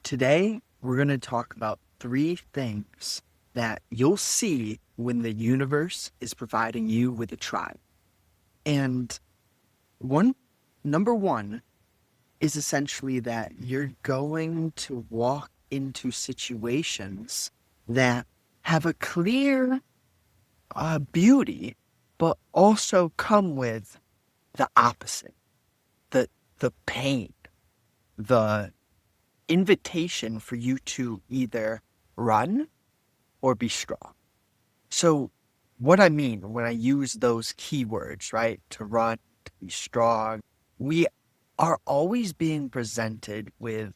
Today, we're going to talk about three things that you'll see when the universe is providing you with a tribe. And one, number one is essentially that you're going to walk into situations that have a clear beauty, but also come with the opposite, the pain, the invitation for you to either run or be strong. So what I mean when I use those keywords, right? To run, to be strong, we are always being presented with,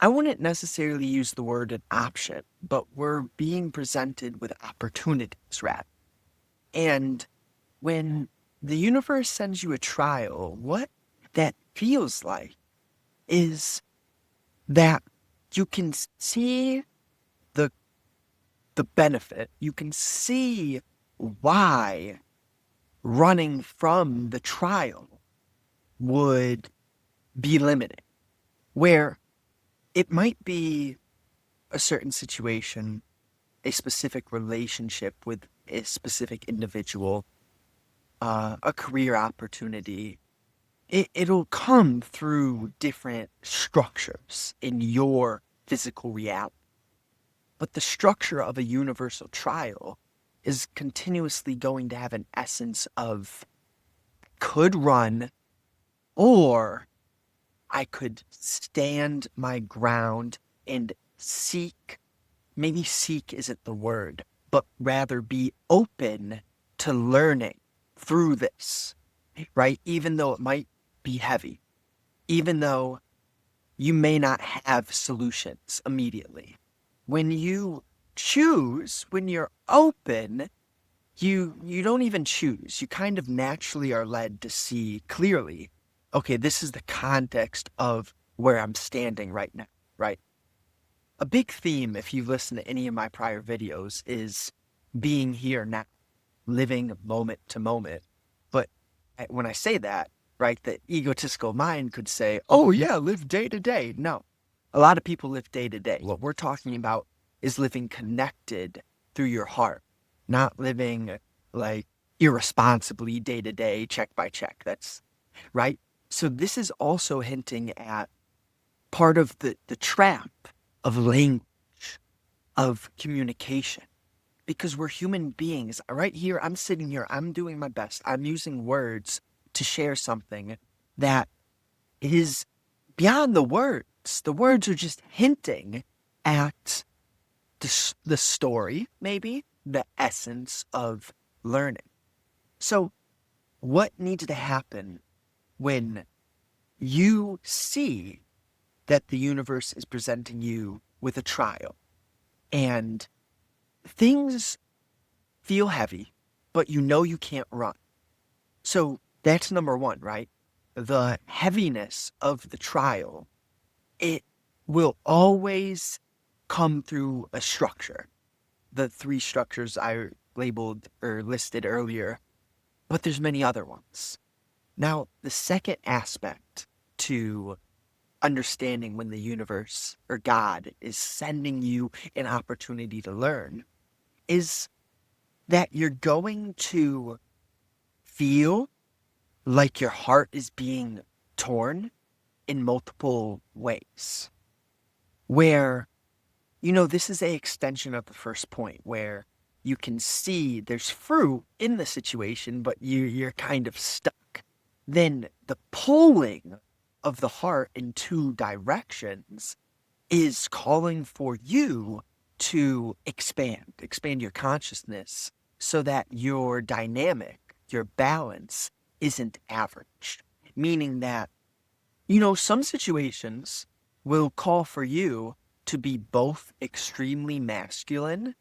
I wouldn't necessarily use the word an option, but we're being presented with opportunities rather. And when the universe sends you a trial, what that feels like is that you can see the benefit, you can see why running from the trial would be limiting. Where it might be a certain situation, a specific relationship with a specific individual, a career opportunity, it'll come through different structures in your physical reality. But the structure of a universal trial is continuously going to have an essence of could run, or I could stand my ground and seek, maybe seek isn't the word, but rather be open to learning through this, right? Even though it might be heavy, even though you may not have solutions immediately. When you choose, when you're open, you don't even choose. You kind of naturally are led to see clearly, okay, this is the context of where I'm standing right now, right? A big theme, if you've listened to any of my prior videos, is being here now, living moment to moment. But when I say that, right, the egotistical mind could say, oh yeah, live day to day. No, a lot of people live day to day. What we're talking about is living connected through your heart, not living like irresponsibly day to day, check by check. That's right. So this is also hinting at part of the trap of language, of communication, because we're human beings. Right here, I'm sitting here, I'm doing my best. I'm using words to share something that is beyond the words. The words are just hinting at the story, maybe, the essence of learning. So what needs to happen when you see that the universe is presenting you with a trial and things feel heavy, but you know you can't run? So that's number one, right? The heaviness of the trial, it will always come through a structure. The three structures I labeled or listed earlier, but there's many other ones. Now, the second aspect to understanding when the universe or God is sending you an opportunity to learn is that you're going to feel like your heart is being torn in multiple ways. Where, this is a extension of the first point where you can see there's fruit in the situation, but you're kind of stuck. Then the pulling of the heart in two directions is calling for you to expand your consciousness so that your dynamic, your balance isn't average. Meaning that, some situations will call for you to be both extremely masculine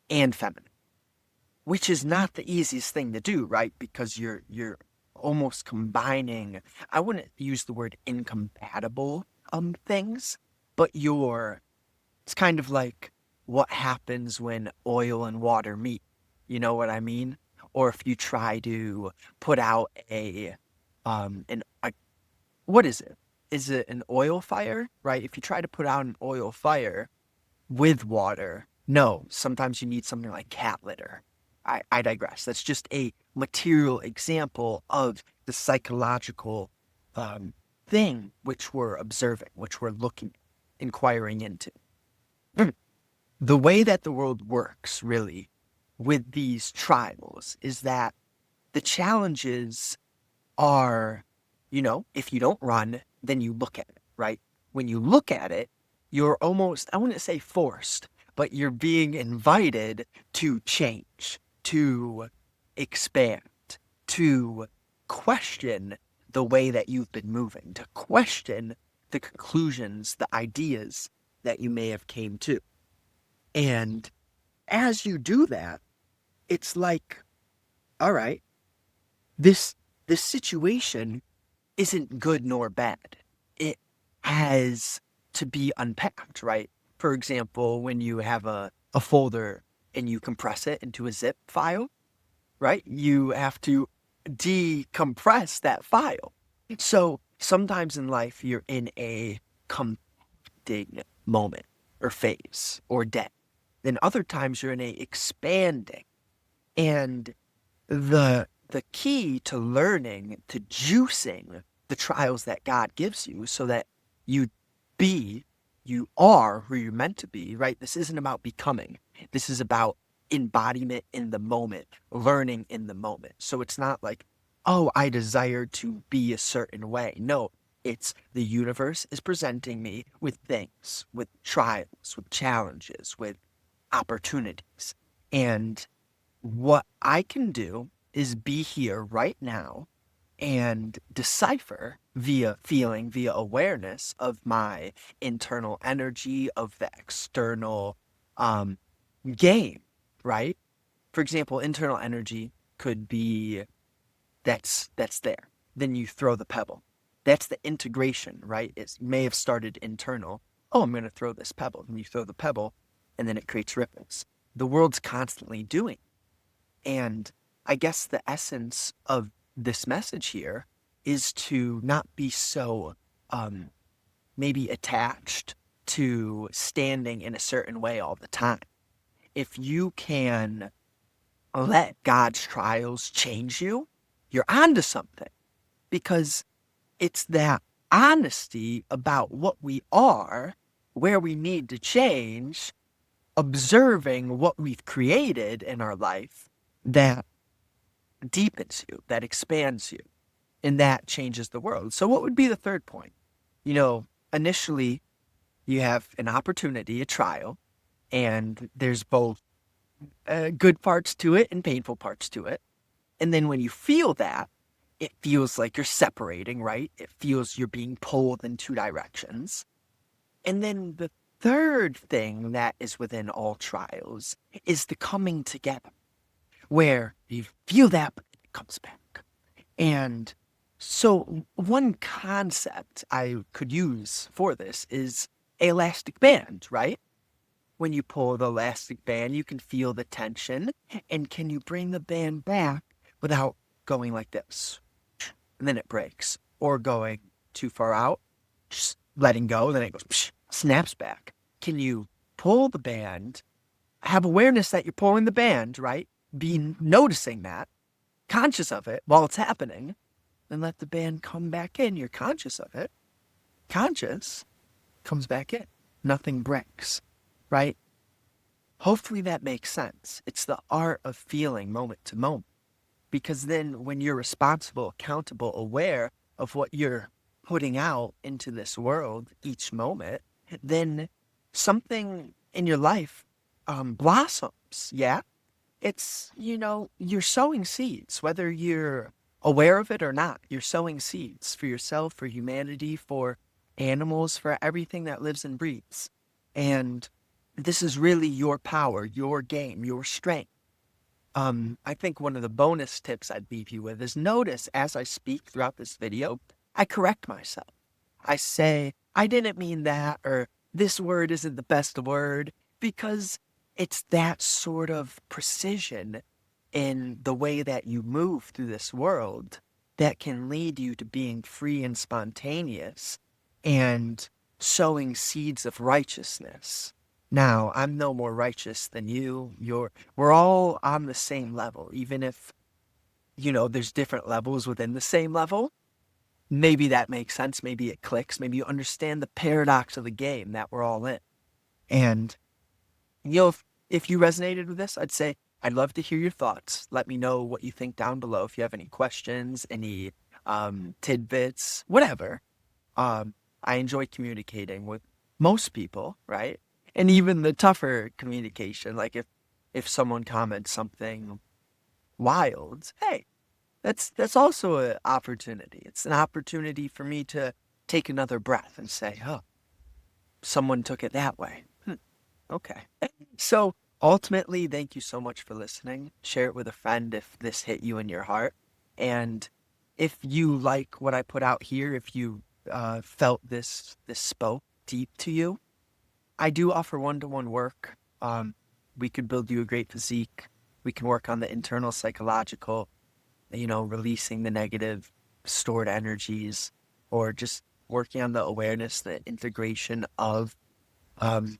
and feminine, which is not the easiest thing to do, right? Because you're almost combining, I wouldn't use the word incompatible things, but it's kind of like what happens when oil and water meet. You know what I mean? Or if you try to put out what is it? is it an oil fire, right? If you try to put out an oil fire with water, no, sometimes you need something like cat litter. I digress. That's just a material example of the psychological um, thing which we're observing, which we're looking, inquiring into. The way that the world works, really, with these trials is that the challenges are, if you don't run, then you look at it, right? When you look at it, you're almost, I wouldn't say forced, but you're being invited to change, to expand, to question the way that you've been moving, to question the conclusions, the ideas that you may have came to. And as you do that, it's like, all right, this this situation isn't good nor bad. It has to be unpacked, right? For example, when you have a folder and you compress it into a zip file, right? You have to decompress that file. So sometimes in life, you're in a compacting moment or phase or day. Then other times you're in a expanding. And the key to learning, to juicing the trials that God gives you so that you you are who you're meant to be, right? This isn't about becoming. This is about embodiment in the moment, learning in the moment. So it's not like, oh, I desire to be a certain way. No, it's the universe is presenting me with things, with trials, with challenges, with opportunities. And what I can do is be here right now and decipher via feeling, via awareness of my internal energy, of the external um, game, right? For example, internal energy could be that's there. Then you throw the pebble. That's the integration, right? It may have started internal. Oh, I'm going to throw this pebble. Then you throw the pebble, and then it creates ripples. The world's constantly doing. And I guess the essence of this message here is to not be so um, maybe attached to standing in a certain way all the time. If you can let God's trials change you, you're onto something because it's that honesty about what we are, where we need to change, observing what we've created in our life that deepens you, that expands you, and that changes the world. So, what would be the third point? Initially, you have an opportunity, a trial, and there's both good parts to it and painful parts to it. And then when you feel that, it feels like you're separating, right? It feels you're being pulled in two directions. And then the third thing that is within all trials is the coming together, where you feel that, but it comes back. And so one concept I could use for this is elastic band, right? When you pull the elastic band, you can feel the tension. And can you bring the band back without going like this? And then it breaks. Or going too far out, just letting go, then it goes, snaps back. Can you pull the band, have awareness that you're pulling the band, right? Be noticing that, conscious of it while it's happening, and let the band come back in. You're conscious of it. Conscious comes back in. Nothing breaks, right? Hopefully that makes sense. It's the art of feeling moment to moment. Because then when you're responsible, accountable, aware of what you're putting out into this world each moment, then something in your life blossoms. Yeah. It's, you're sowing seeds, whether you're aware of it or not. You're sowing seeds for yourself, for humanity, for animals, for everything that lives and breathes. And this is really your power, your game, your strength. I think one of the bonus tips I'd leave you with is notice as I speak throughout this video, I correct myself. I say, I didn't mean that, or this word isn't the best word, because it's that sort of precision in the way that you move through this world that can lead you to being free and spontaneous and sowing seeds of righteousness. Now, I'm no more righteous than you. We're all on the same level, even if, there's different levels within the same level. Maybe that makes sense. Maybe it clicks. Maybe you understand the paradox of the game that we're all in. And, if you resonated with this, I'd say I'd love to hear your thoughts. Let me know what you think down below. If you have any questions, any tidbits, whatever. Um, I enjoy communicating with most people, right? And even the tougher communication, like if someone comments something wild, hey, that's also an opportunity. It's an opportunity for me to take another breath and say, oh, someone took it that way. Okay. So ultimately, thank you so much for listening. Share it with a friend if this hit you in your heart. And if you like what I put out here, if you felt this spoke deep to you, I do offer one-to-one work. We could build you a great physique. We can work on the internal psychological, releasing the negative stored energies, or just working on the awareness, the integration of um,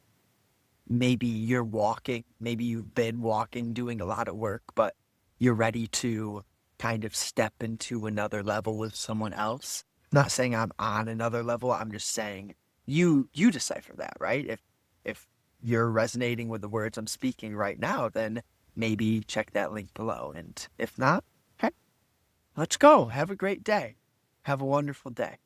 maybe you're walking, maybe you've been walking, doing a lot of work, but you're ready to kind of step into another level with someone else. Not saying I'm on another level. I'm just saying you decipher that, right? If you're resonating with the words I'm speaking right now, then maybe check that link below. And if not, hey, let's go. Have a great day. Have a wonderful day.